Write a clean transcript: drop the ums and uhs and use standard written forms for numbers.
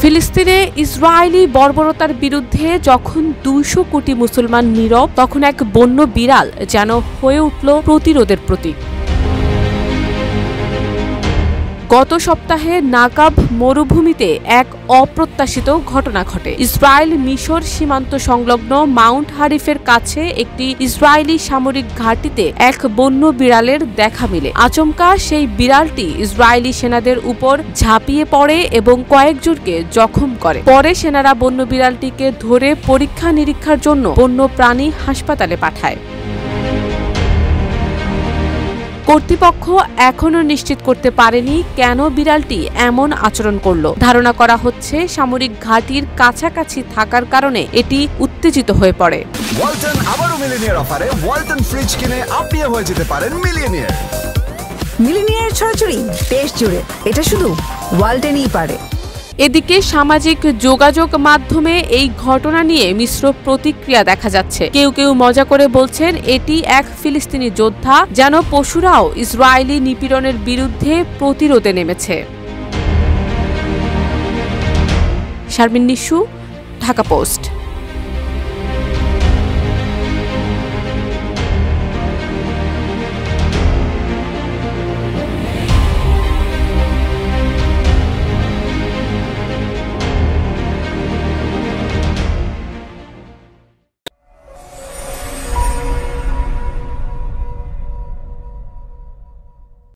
ফিলিস্তিনে ইসরায়েলি বর্বরতার বিরুদ্ধে যখন ২০০ কোটি মুসলমান নীরব, তখন এক বন্য বিড়াল যেন হয়ে উঠল প্রতিরোধের প্রতীক। গত সপ্তাহে নাকাব মরুভূমিতে এক অপ্রত্যাশিত ঘটনা ঘটে। ইসরায়েল মিশর সীমান্ত সংলগ্ন মাউন্ট হারিফের কাছে একটি ইসরায়েলি সামরিক ঘাঁটিতে এক বন্য বিড়ালের দেখা মিলে। আচমকা সেই বিড়ালটি ইসরায়েলি সেনাদের উপর ঝাঁপিয়ে পড়ে এবং কয়েকজনকে জখম করে। পরে সেনারা বন্য বিড়ালটিকে ধরে পরীক্ষা নিরীক্ষার জন্য বন্য প্রাণী হাসপাতালে পাঠায়। কর্তৃপক্ষ এখনও নিশ্চিত করতে পারেনি কেন বিড়ালটি এমন আচরণ করল। ধারণা করা হচ্ছে সামরিক ঘাঁটির কাছাকাছি থাকার কারণে এটি উত্তেজিত হয়ে পড়ে। ওয়ালটন আবারও মিলিনিয়ার অফারে ওয়ালটন ফ্রিজ কিনে আপনিও হয়ে যেতে পারেন মিলিয়নিয়ার। মিলিনিয়ার ছড়াছড়ি দেশ জুড়ে, এটা শুধু ওয়ালটনই পারে। এদিকে সামাজিক যোগাযোগ মাধ্যমে এই ঘটনা নিয়ে মিশ্র প্রতিক্রিয়া দেখা যাচ্ছে। কেউ কেউ মজা করে বলছেন এটি এক ফিলিস্তিনি যোদ্ধা, যেন পশুরাও ইসরায়েলি নিপীড়নের বিরুদ্ধে প্রতিরোধে নেমেছে। শারমিন নিশু, ঢাকা পোস্ট।